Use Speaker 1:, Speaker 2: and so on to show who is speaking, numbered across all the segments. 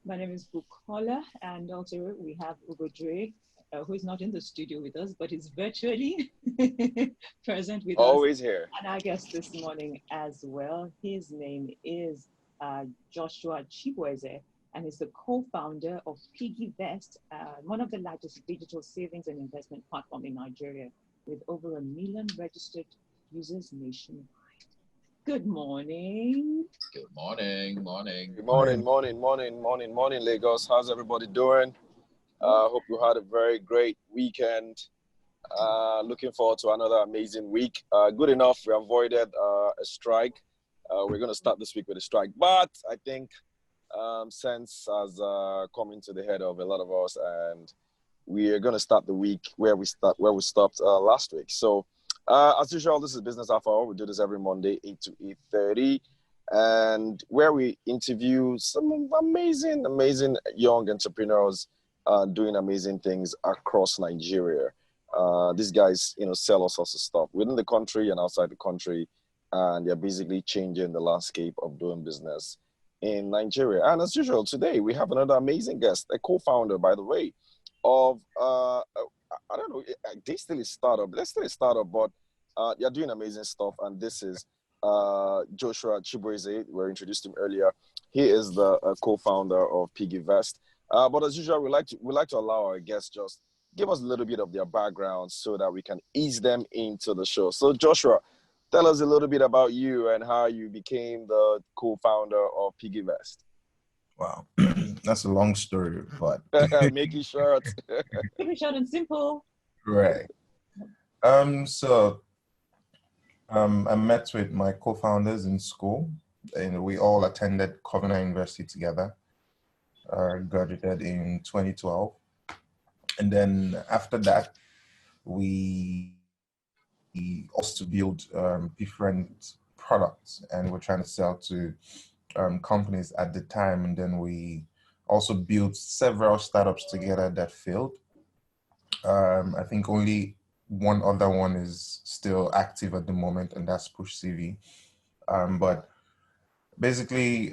Speaker 1: My name is Bukola, and also we have Ubodre, who is not in the studio with us, but is virtually present with us.
Speaker 2: Always here.
Speaker 1: And our guest this morning as well. His name is Joshua Chibueze, and he's the co-founder of PiggyVest, one of the largest digital savings and investment platform in Nigeria, with over 1 million registered users nationwide. Good morning.
Speaker 3: Good morning, morning.
Speaker 2: Good morning, Lagos. How's everybody doing? Hope you had a very great weekend. Looking forward to another amazing week. Good enough, we avoided a strike. We're going to start this week with a strike, but I think sense has come into the head of a lot of us, and we are going to start the week where we stopped last week. So, as usual, this is Business Half Hour. We do this every Monday, 8 to 8:30. And where we interview some amazing young entrepreneurs doing amazing things across Nigeria. These guys, sell all sorts of stuff within the country and outside the country, and they're basically changing the landscape of doing business in Nigeria. And as usual, today we have another amazing guest, a co-founder, by the way, of I don't know, they still a startup. They're still a startup, but they're doing amazing stuff. And this is Joshua Chibueze. We were introduced to him earlier. He is the co-founder of PiggyVest. But as usual, we like to allow our guests just give us a little bit of their background so that we can ease them into the show. So Joshua, tell us a little bit about you and how you became the co-founder of PiggyVest.
Speaker 4: Wow, that's a long story, but
Speaker 2: make it short.
Speaker 1: Keep it short and simple.
Speaker 4: Right. I met with my co-founders in school, and we all attended Covenant University together. Graduated in 2012, and then after that, we also built different products, and we're trying to sell to companies at the time. And then we also built several startups together that failed. I think only one other one is still active at the moment, and that's Push CV. But basically,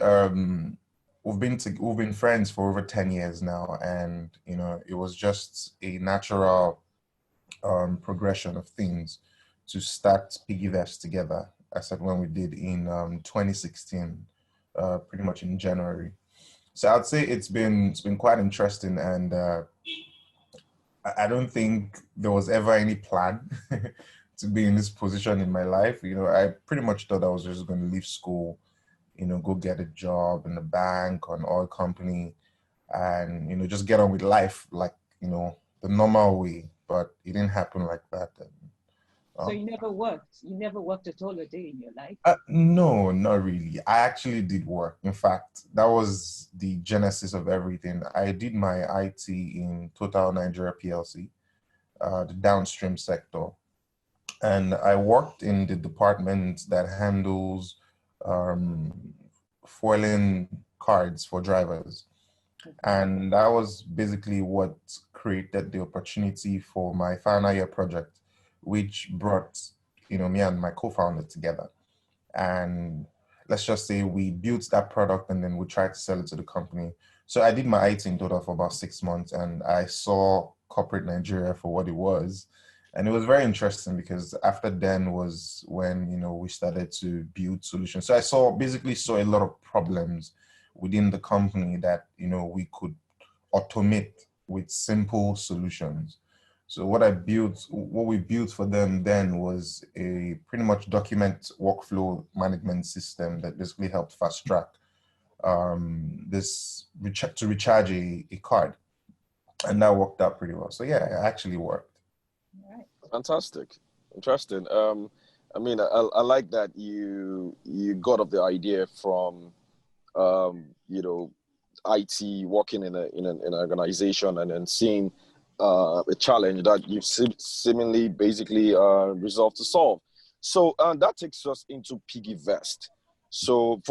Speaker 4: we've been friends for over 10 years now, and it was just a natural progression of things to start PiggyVest together. I said when we did in 2016, pretty much in January. So I'd say it's been quite interesting, and I don't think there was ever any plan to be in this position in my life. I pretty much thought I was just going to leave school, go get a job in a bank or an oil company, and just get on with life like the normal way. But it didn't happen like that.
Speaker 1: So you never worked? You never worked at all a day in your life?
Speaker 4: No, not really. I actually did work. In fact, that was the genesis of everything. I did my IT in Total Nigeria PLC, the downstream sector. And I worked in the department that handles foiling cards for drivers. And that was basically what created the opportunity for my final year project, which brought me and my co-founder together. And let's just say we built that product and then we tried to sell it to the company. So I did my IT in total for about 6 months, and I saw corporate Nigeria for what it was. And it was very interesting because after then was when we started to build solutions. So I basically saw a lot of problems within the company that we could automate with simple solutions. So what we built for them then was a pretty much document workflow management system that basically helped fast track to recharge a card, and that worked out pretty well. So yeah, it actually worked.
Speaker 1: All right.
Speaker 2: Fantastic, interesting. I mean, I like that you got up the idea from IT, working in an organization, and then seeing a challenge that you've seemingly basically resolved to solve. So that takes us into PiggyVest. So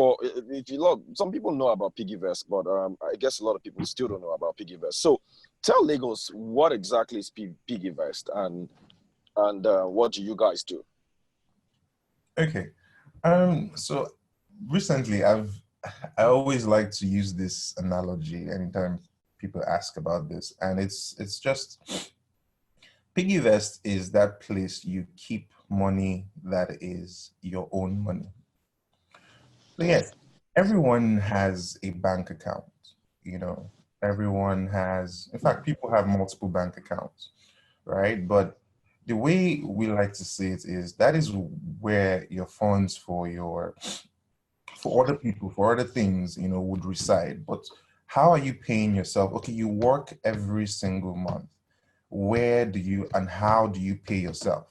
Speaker 2: if you look, some people know about PiggyVest, but I guess a lot of people still don't know about PiggyVest. So tell Lagos, what exactly is PiggyVest, and what do you guys do?
Speaker 4: Okay. So recently I always like to use this analogy anytime people ask about this, and it's just PiggyVest is that place you keep money that is your own money. So yes, everyone has a bank account, you know, everyone has, in fact, people have multiple bank accounts, right? But the way we like to say it is that is where your funds for other people, for other things, you know, would reside. But how are you paying yourself? Okay, you work every single month. Where do you and how do you pay yourself?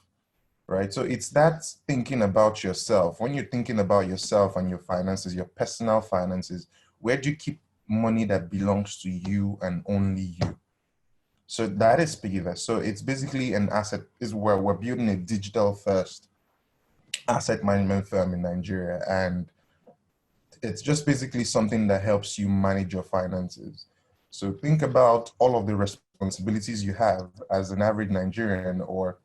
Speaker 4: Right? So it's that thinking about yourself. When you're thinking about yourself and your finances, your personal finances, where do you keep money that belongs to you and only you? So that is PiggyVest. So it's basically an asset, is where we're building a digital first asset management firm in Nigeria. And it's just basically something that helps you manage your finances. So think about all of the responsibilities you have as an average Nigerian, or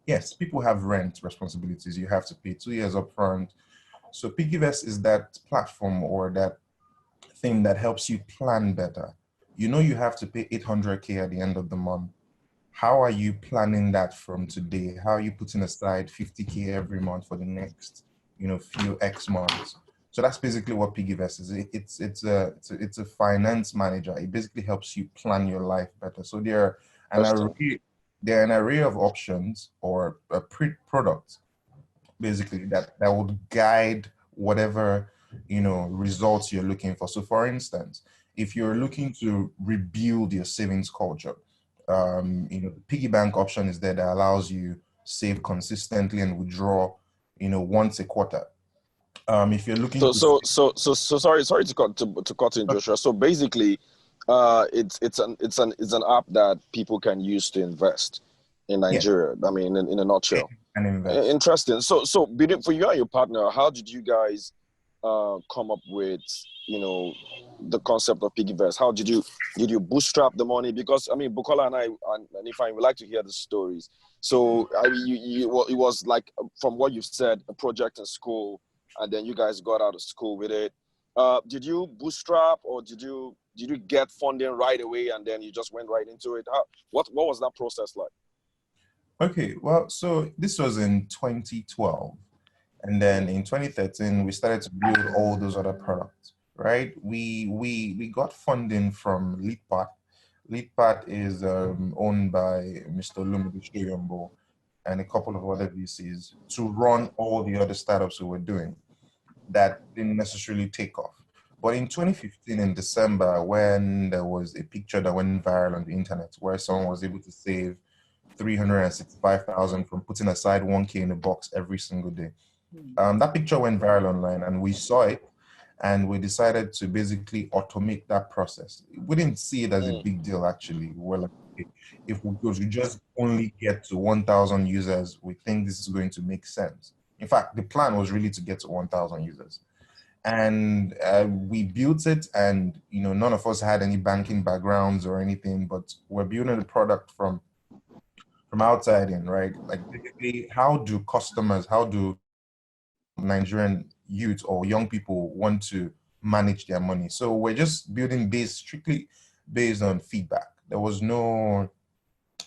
Speaker 4: yes, people have rent responsibilities. You have to pay 2 years upfront. So PiggyVest is that platform or that thing that helps you plan better. You know you have to pay 800K at the end of the month. How are you planning that from today? How are you putting aside 50K every month for the next, you know, few X months? So that's basically what PiggyVest is. It's a finance manager. It basically helps you plan your life better. So there are an array of options or products basically that would guide whatever, you know, results you're looking for. So for instance, if you're looking to rebuild your savings culture, you know, the piggy bank option is there that allows you save consistently and withdraw, you know, once a quarter. If you're looking to
Speaker 2: Sorry to cut in, Joshua. So basically, it's an app that people can use to invest in
Speaker 4: yeah,
Speaker 2: Nigeria. I mean, in a nutshell.
Speaker 4: and invest.
Speaker 2: Interesting. So for you and your partner, how did you guys come up with, you know, the concept of PiggyVest? How did you bootstrap the money? Because I mean, Bukola and I, and if I would like to hear the stories. So I mean, well, it was like, from what you've said, a project in school, and then you guys got out of school with it. Did you bootstrap, or did you get funding right away and then you just went right into it? What was that process like?
Speaker 4: Okay, well, so this was in 2012. And then in 2013, we started to build all those other products, right? We got funding from Leadpart. Leadpart is owned by Mr. Olumide and a couple of other VCs to run all the other startups we were doing that didn't necessarily take off. But in 2015, in December, when there was a picture that went viral on the internet where someone was able to save 365,000 from putting aside 1K in a box every single day. That picture went viral online and we saw it and we decided to basically automate that process. We didn't see it as a big deal actually. We were like, okay, if we just only get to 1,000 users, we think this is going to make sense. In fact, the plan was really to get to 1,000 users. And we built it, and you know, none of us had any banking backgrounds or anything, but we're building the product from outside in, right? Like basically, how do Nigerian youth or young people want to manage their money? So we're just building strictly based on feedback. There was no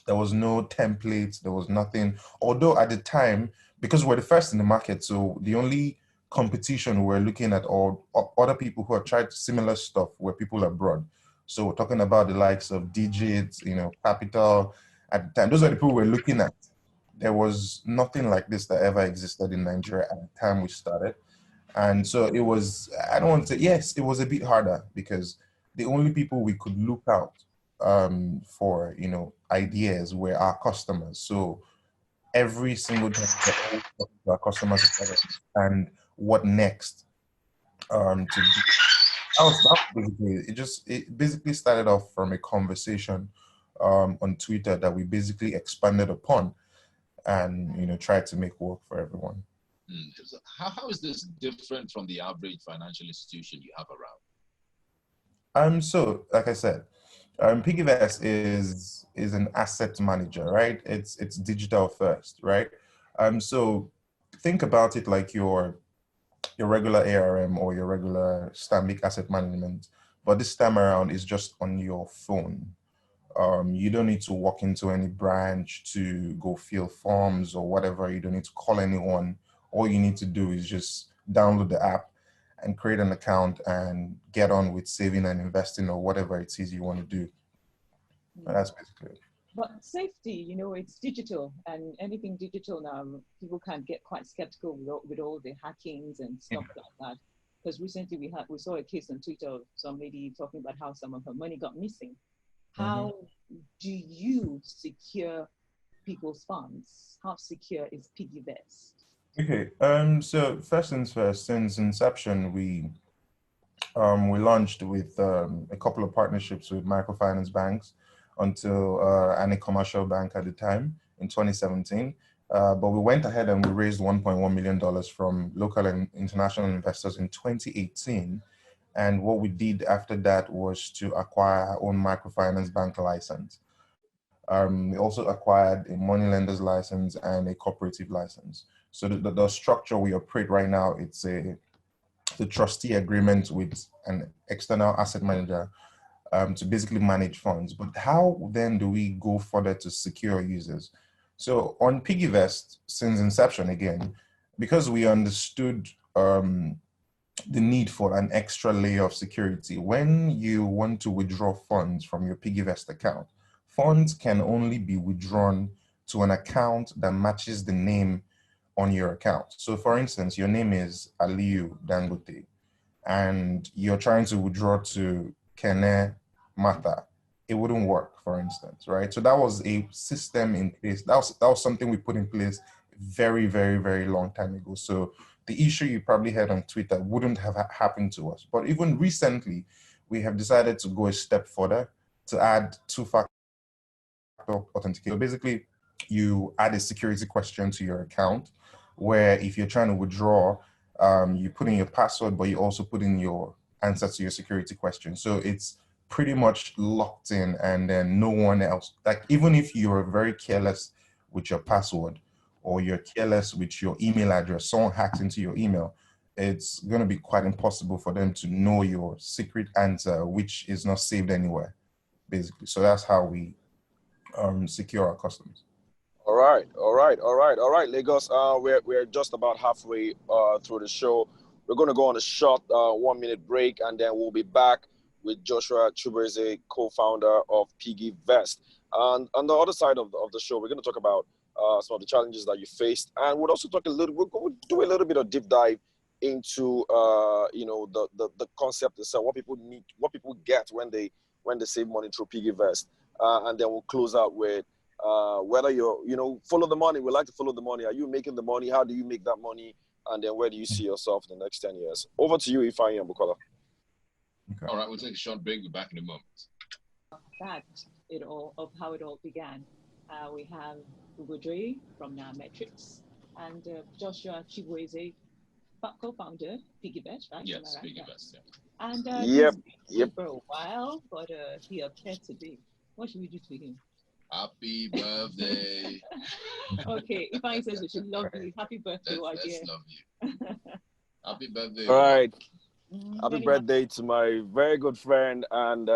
Speaker 4: templates, there was nothing. Although at the time, because we're the first in the market, so the only competition we're looking at or other people who have tried similar stuff were people abroad. So we're talking about the likes of Digits, you know, Capital. At the time, those are the people we're looking at. There was nothing like this that ever existed in Nigeria at the time we started. And so it was, I don't want to say, yes, it was a bit harder because the only people we could look out for, you know, ideas were our customers. So every single time we're always talking to our customers to try to understand what next to do. That was basically, it basically started off from a conversation on Twitter that we basically expanded upon and, you know, tried to make work for everyone.
Speaker 3: So how is this different from the average financial institution you have around?
Speaker 4: So like I said, PiggyVest is an asset manager, right? It's digital first, right? So think about it like you're your regular ARM or your regular Stanbic asset management, but this time around is just on your phone. You don't need to walk into any branch to go fill forms or whatever. You don't need to call anyone. All you need to do is just download the app and create an account and get on with saving and investing or whatever it is you want to do. That's basically it.
Speaker 1: But safety, you know, it's digital, and anything digital now, people can get quite skeptical with all the hackings and stuff like that. Because recently we saw a case on Twitter of some lady talking about how some of her money got missing. How do you secure people's funds? How secure is PiggyVest?
Speaker 4: Okay, so first things first, since inception, we launched with a couple of partnerships with microfinance banks until and a commercial bank at the time in 2017. But we went ahead and we raised $1.1 million from local and international investors in 2018. And what we did after that was to acquire our own microfinance bank license. We also acquired a money lender's license and a cooperative license. So the structure we operate right now, it's the trustee agreement with an external asset manager to basically manage funds. But how then do we go further to secure users? So on PiggyVest, since inception again, because we understood the need for an extra layer of security, when you want to withdraw funds from your PiggyVest account, funds can only be withdrawn to an account that matches the name on your account. So for instance, your name is Aliu Dangote, and you're trying to withdraw to Kene Mata. It wouldn't work, for instance, right? So that was a system in place. That was something we put in place very, very, very long time ago. So the issue you probably heard on Twitter wouldn't have happened to us. But even recently, we have decided to go a step further to add two-factor authentication. So basically, you add a security question to your account, where if you're trying to withdraw, you put in your password, but you also put in your answer to your security question. So it's pretty much locked in, and then no one else, like even if you're very careless with your password or you're careless with your email address, someone hacks into your email, it's going to be quite impossible for them to know your secret answer, which is not saved anywhere, basically. So that's how we secure our customers.
Speaker 2: All right, Lagos. We're just about halfway through the show. We're going to go on a short 1 minute break, and then we'll be back with Joshua Chibueze, co-founder of PiggyVest. And on the other side of the show, we're going to talk about some of the challenges that you faced, and we'll also talk we'll do a little bit of deep dive into the concept itself, what people need, what people get when they save money through PiggyVest, and then we'll close out with whether you're follow the money. We like to follow the money. Are you making the money? How do you make that money? And then where do you see yourself in the next 10 years? Over to you, Ifeanyi and Bukola.
Speaker 3: Okay. All right, we'll take a short break. We'll be back in a moment.
Speaker 1: Of how it all began. We have Ugodre from Nametrics and Joshua Chibueze, co-founder PiggyVest, right?
Speaker 3: Yes, PiggyVest. Yeah.
Speaker 1: And
Speaker 2: Yep.
Speaker 1: for a while, but he appeared today. What should we do to him?
Speaker 3: Happy birthday.
Speaker 1: Okay, if I says we should love you, happy birthday,
Speaker 3: let's love you. Happy birthday.
Speaker 2: All right. Happy birthday to my very good friend, and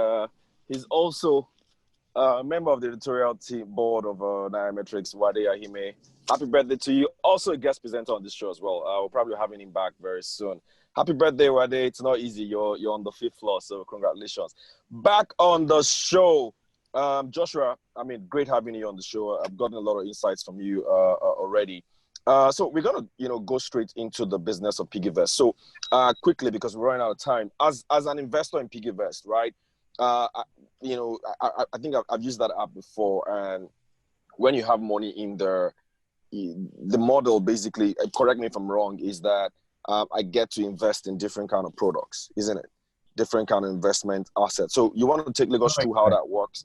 Speaker 2: he's also a member of the editorial team board of Nairametrics, Wade Ahime. Happy birthday to you. Also a guest presenter on this show as well. We'll probably be having him back very soon. Happy birthday, Wade. It's not easy. You're on the 5th floor, so congratulations. Back on the show. Joshua, I mean, great having you on the show. I've gotten a lot of insights from you already. So we're gonna, go straight into the business of PiggyVest. So quickly, because we're running out of time, as an investor in PiggyVest, right? I think I've used that app before, and when you have money in there, the model basically, correct me if I'm wrong, is that I get to invest in different kind of products, isn't it? Different kind of investment assets. So you want to take Lagos through how that works?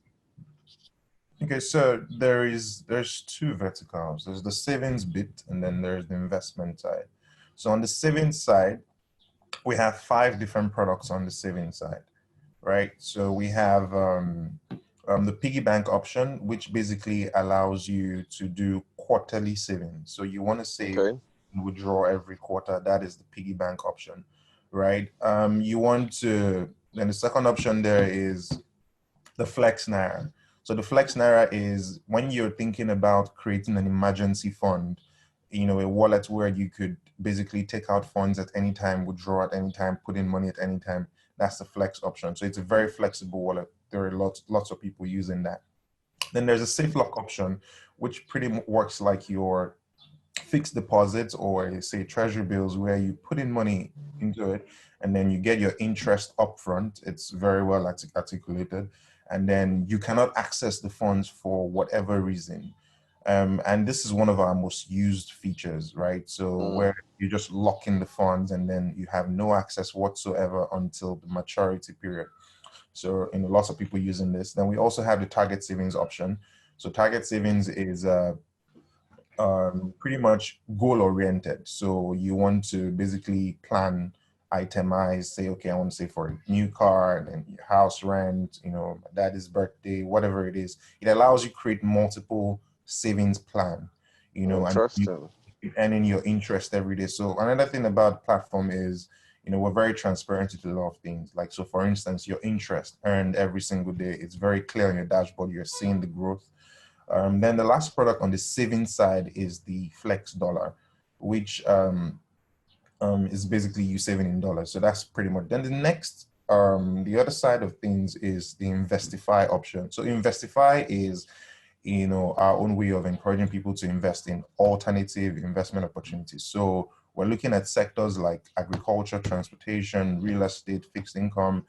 Speaker 4: Okay, so there's two verticals. There's the savings bit, and then there's the investment side. So on the savings side, we have 5 different products on the savings side, right? So we have the piggy bank option, which basically allows you to do quarterly savings. So you want to save withdraw every quarter. That is the piggy bank option, right? You want to, then the second option there is the flex naira. So the flex naira is when you're thinking about creating an emergency fund, a wallet where you could basically take out funds at any time, withdraw at any time, put in money at any time. That's the flex option. So it's a very flexible wallet. There are lots of people using that. Then there's a safe lock option, which pretty much works like your fixed deposits or say treasury bills, where you put in money into it and then you get your interest upfront. It's very well articulated, and then you cannot access the funds for whatever reason. And this is one of our most used features, right? So where you just lock in the funds and then you have no access whatsoever until the maturity period. So lots of people using this. Then we also have the target savings option. So target savings is pretty much goal oriented. So you want to basically plan, itemize, say, okay, I want to save for a new car and then your house rent, daddy's birthday, whatever it is. It allows you to create multiple savings plan,
Speaker 2: Interesting.
Speaker 4: and earning your interest every day. So another thing about the platform is, we're very transparent to a lot of things. Like, so for instance, your interest earned every single day, it's very clear on your dashboard. You're seeing the growth. Then the last product on the savings side is the Flex Dollar, which is basically you saving in dollars. So that's pretty much. Then the next, the other side of things is the Investify option. So Investify is, our own way of encouraging people to invest in alternative investment opportunities. So we're looking at sectors like agriculture, transportation, real estate, fixed income,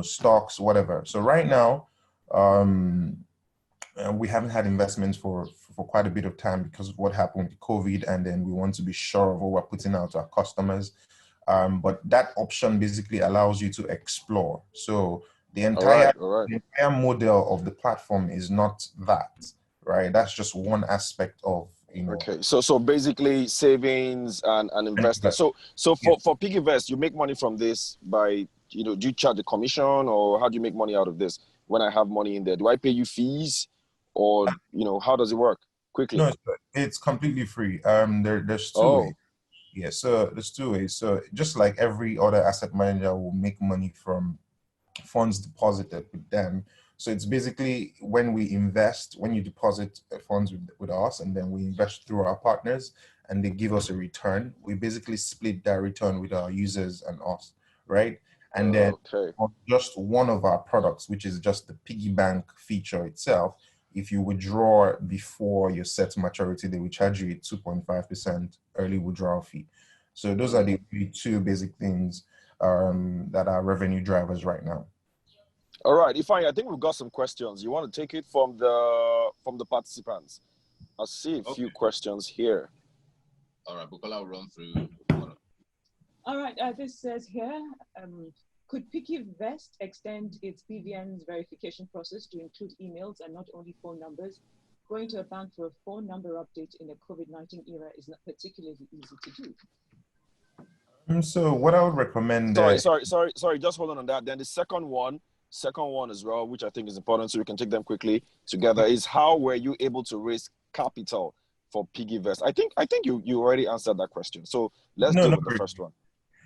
Speaker 4: stocks, whatever. So right now, we haven't had investments for quite a bit of time because of what happened with COVID, and then we want to be sure of what we're putting out to our customers. But that option basically allows you to explore. So the entire model of the platform is not that, right? That's just one aspect of,
Speaker 2: Okay, so basically savings and investors. So for PiggyVest, you make money from this by, do you charge a commission, or how do you make money out of this? When I have money in there, do I pay you fees, or how does it work? Quickly.
Speaker 4: No, it's completely free. There's two ways. Yeah, so there's two ways. So just like every other asset manager will make money from funds deposited with them. So it's basically when we invest, when you deposit funds with us, and then we invest through our partners and they give us a return, we basically split that return with our users and us, right? And then on just one of our products, which is just the piggy bank feature itself, if you withdraw before your set maturity, they will charge you a 2.5% early withdrawal fee. So those are the two basic things that are revenue drivers right now.
Speaker 2: All right, Ifeanyi, I think we've got some questions. You want to take it from the participants? I see a few questions here.
Speaker 3: All right, Bukola will run through.
Speaker 1: All right, this says here, could PiggyVest extend its BVN's verification process to include emails and not only phone numbers? Going to a bank for a phone number update in the COVID-19 era is not particularly easy to do.
Speaker 4: So what I would recommend...
Speaker 2: Sorry, just hold on that. Then the second one as well, which I think is important, so we can take them quickly together, is how were you able to raise capital for PiggyVest? I think you already answered that question. So let's deal with the first one.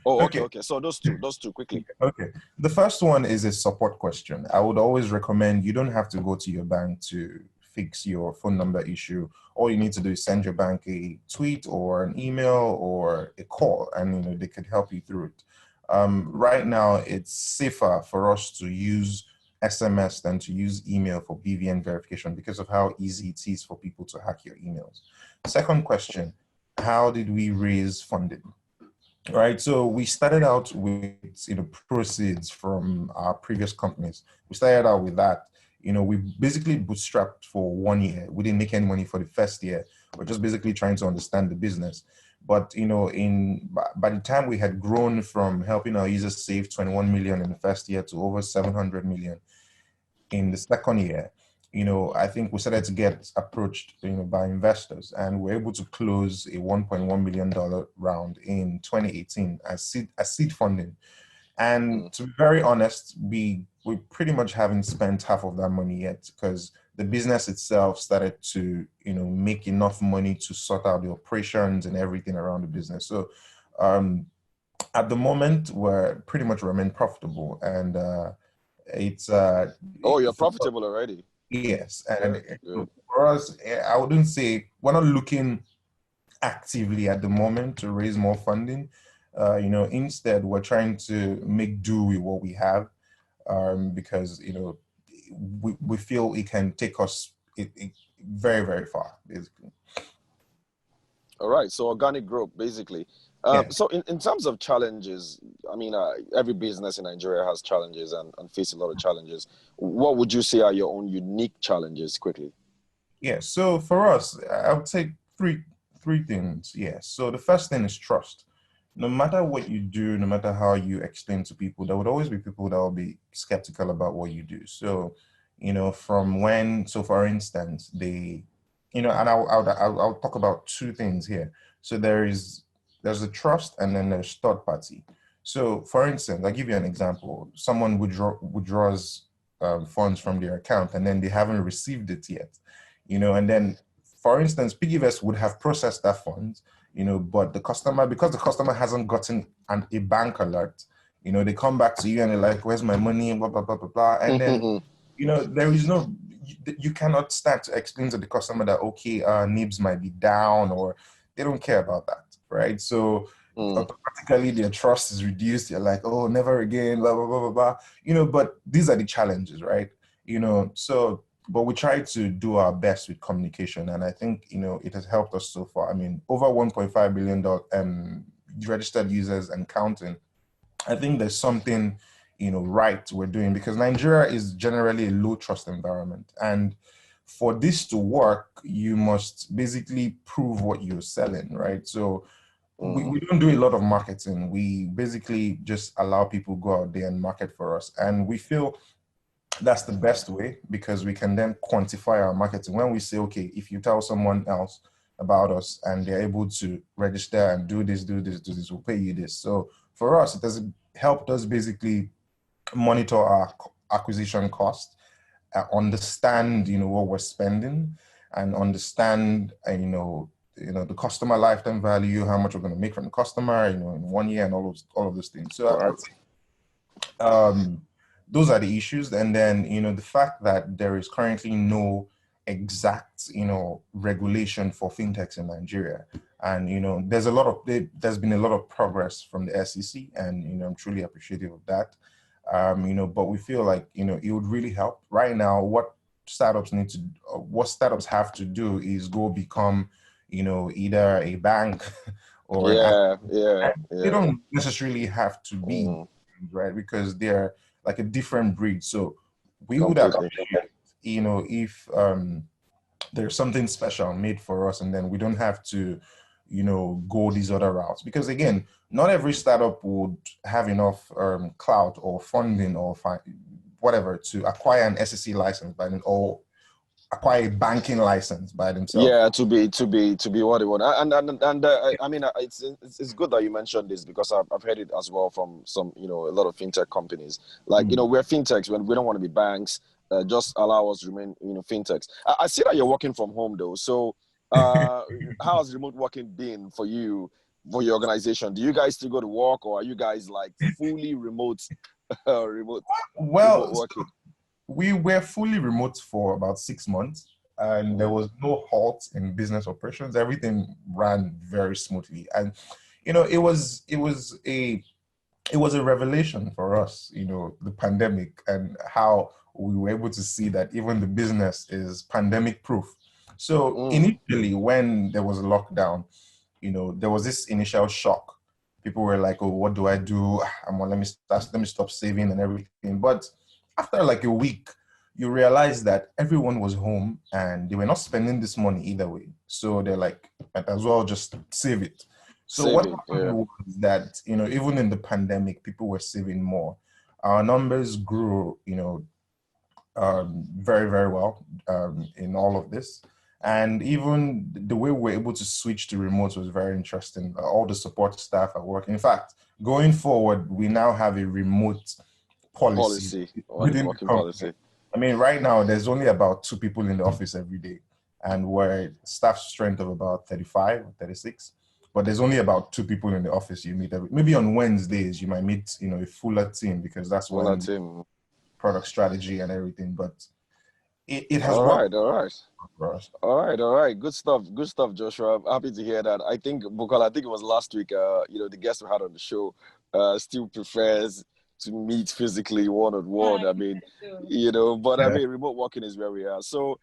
Speaker 2: Oh, okay. So those two quickly.
Speaker 4: Okay. The first one is a support question. I would always recommend you don't have to go to your bank to fix your phone number issue. All you need to do is send your bank a tweet or an email or a call, and they could help you through it. Right now, it's safer for us to use SMS than to use email for BVN verification because of how easy it is for people to hack your emails. Second question, how did we raise funding? Right, so we started out with proceeds from our previous companies. We started out with that. We basically bootstrapped for 1 year. We didn't make any money for the first year. We're just basically trying to understand the business. But by the time we had grown from helping our users save 21 million in the first year to over 700 million in the second year, I think we started to get approached, by investors, and we're able to close a $1.1 million round in 2018 as seed funding. And to be very honest, we pretty much haven't spent half of that money yet because the business itself started to, make enough money to sort out the operations and everything around the business. So at the moment, we're pretty much remain profitable, and it's
Speaker 2: you're profitable already.
Speaker 4: Yes, and
Speaker 2: Good.
Speaker 4: for us, I wouldn't say we're not looking actively at the moment to raise more funding. Instead, we're trying to make do with what we have, because we feel it can take us very, very far, basically.
Speaker 2: All right, so organic growth, basically.
Speaker 4: Yeah.
Speaker 2: So in terms of challenges, I mean, every business in Nigeria has challenges and face a lot of challenges. What would you say are your own unique challenges, quickly?
Speaker 4: Yeah, so for us, I would say three things. Yeah, so the first thing is trust. No matter what you do, no matter how you explain to people, there would always be people that will be skeptical about what you do. So, for instance, and I'll talk about two things here. So there's the trust, and then there's third party. So for instance, I'll give you an example. Someone withdraws funds from their account, and then they haven't received it yet, and then, for instance, PiggyVest would have processed that fund, but because the customer hasn't gotten a bank alert, they come back to you and they're like, where's my money, blah, blah, blah, blah, blah. And then, there is you cannot start to explain to the customer that, okay, NIBs might be down, or they don't care about that, right? So automatically their trust is reduced. You're like, oh, never again, blah, blah, blah, blah, blah. But these are the challenges, right? But we try to do our best with communication, and I think it has helped us so far. I mean, over 1.5 billion registered users and counting. I think there's something right we're doing, because Nigeria is generally a low trust environment, and for this to work, you must basically prove what you're selling, right? So we don't do a lot of marketing. We basically just allow people go out there and market for us, and we feel that's the best way, because we can then quantify our marketing. When we say, okay, if you tell someone else about us and they're able to register and do this, we'll pay you this. So for us, it has helped us basically monitor our acquisition cost, understand, what we're spending, and understand, the customer lifetime value, how much we're going to make from the customer, in 1 year, and all of those things. So I would say, those are the issues. And then, the fact that there is currently no exact, regulation for fintechs in Nigeria. And, there's been a lot of progress from the SEC, and, I'm truly appreciative of that. But we feel like, it would really help. Right now, what startups have to do is go become, either a bank or they don't necessarily have to be, right? Because they're like a different breed. So we would appreciate, if there's something special made for us, and then we don't have to, go these other routes. Because again, not every startup would have enough clout or funding or whatever to acquire an SEC license by them, or acquire a banking license by themselves.
Speaker 2: Yeah, to be what they want. And I mean, it's good that you mentioned this, because I've heard it as well from some, a lot of fintech companies. Like, we're fintechs when we don't want to be banks. Just allow us to remain, fintechs. I see that you're working from home though. So how has remote working been for you, for your organization? Do you guys still go to work, or are you guys like fully remote remote working?
Speaker 4: We were fully remote for about 6 months, and there was no halt in business operations. Everything ran very smoothly, and it was a revelation for us, the pandemic, and how we were able to see that even the business is pandemic proof. So initially, when there was a lockdown, there was this initial shock. People were like, "Oh, what do I do? Let me stop saving and everything." But after like a week, you realize that everyone was home and they were not spending this money either way. So they're like, might as well just save it. So what happened was that, even in the pandemic, people were saving more. Our numbers grew, very, very well in all of this. And even the way we were able to switch to remote was very interesting. All the support staff are working. In fact, going forward, we now have a remote policy.
Speaker 2: Working policy.
Speaker 4: I mean, right now there's only about 2 people in the office every day, and we're staff strength of about 35, 36. But there's only about 2 people in the office you meet maybe on Wednesdays you might meet, a fuller team because that's
Speaker 2: Well,
Speaker 4: when
Speaker 2: team.
Speaker 4: product strategy and everything. But it has
Speaker 2: All
Speaker 4: worked
Speaker 2: right, all right.
Speaker 4: for us.
Speaker 2: All right, all right. Good stuff, Joshua. I'm happy to hear that. I think, Bukola, I think it was last week, the guest we had on the show still prefers to meet physically one-on-one. I mean, but I
Speaker 4: Yeah.
Speaker 2: mean, remote working is where we are. So,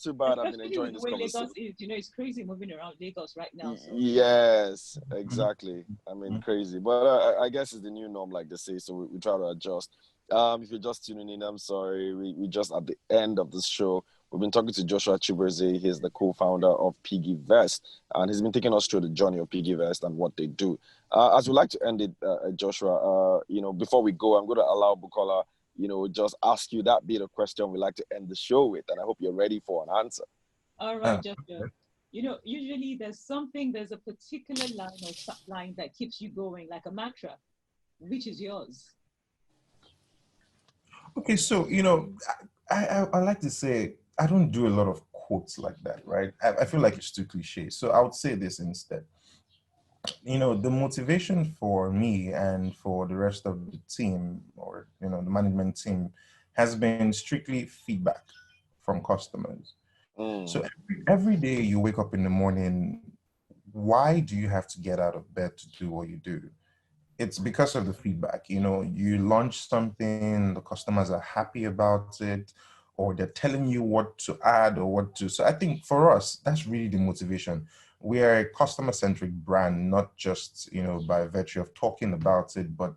Speaker 2: too bad. I've been
Speaker 1: Especially
Speaker 2: enjoying
Speaker 1: with
Speaker 2: this
Speaker 1: the way
Speaker 2: conversation.
Speaker 1: Lagos is, it's crazy moving around Lagos right now. So.
Speaker 2: Yes,
Speaker 4: Mm-hmm.
Speaker 2: exactly. I mean, crazy. But I guess it's the new norm, like they say, so we try to adjust. If you're just tuning in, I'm sorry. We just at the end of this show. We've been talking to Joshua Chibueze. He's the co-founder of PiggyVest, and he's been taking us through the journey of PiggyVest and what they do. As we like to end it, Joshua, before we go, I'm going to allow Bukola, just ask you that bit of question we like to end the show with, and I hope you're ready for an answer.
Speaker 1: All right, Joshua. Usually there's a particular line or subline that keeps you going, like a mantra. Which is yours?
Speaker 4: Okay, so I like to say I don't do a lot of quotes like that, right? I feel like it's too cliche. So I would say this instead. The motivation for me and for the rest of the team or the management team has been strictly feedback from customers. So every day you wake up in the morning, why do you have to get out of bed to do what you do? It's because of the feedback. You launch something, the customers are happy about it, or they're telling you what to add or what to. So I think for us, that's really the motivation. We are a customer-centric brand, not just, by virtue of talking about it, but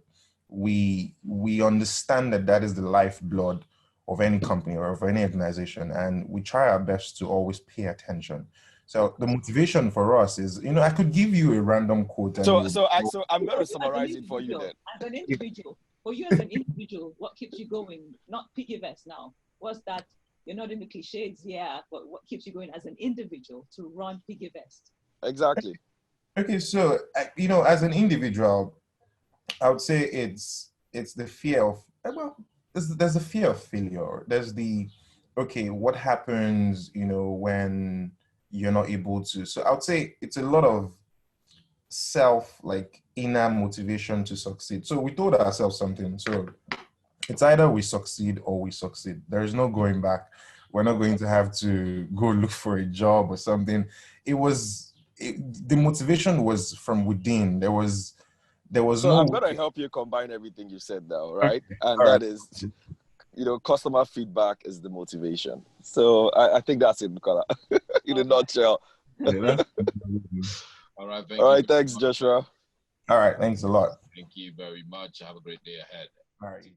Speaker 4: we understand that is the lifeblood of any company or of any organization. And we try our best to always pay attention. So the motivation for us is, I could give you a random quote. And
Speaker 2: So I'm going to summarize it for you then.
Speaker 1: As an individual, for you as an individual, what keeps you going? Not PiggyVest now. What's that? You're not in the cliches, yeah, but what keeps you going as an individual to run PiggyVest?
Speaker 2: Exactly.
Speaker 4: Okay, so as an individual, I would say it's the fear of there's a fear of failure. There's what happens when you're not able to. So I would say it's a lot of inner motivation to succeed. So we told ourselves something. So it's either we succeed or we succeed. There is no going back. We're not going to have to go look for a job or something. The motivation was from within. There was
Speaker 2: so
Speaker 4: no.
Speaker 2: I'm going to help you combine everything you said now, right?
Speaker 4: Okay.
Speaker 2: And
Speaker 4: All
Speaker 2: that
Speaker 4: right.
Speaker 2: is, customer feedback is the motivation. So I think that's it, Bukola, in a nutshell.
Speaker 3: All right.
Speaker 2: All right. Thanks, Joshua.
Speaker 4: All right. Thanks a lot.
Speaker 3: Thank you very much. Have a great day ahead.
Speaker 4: All right.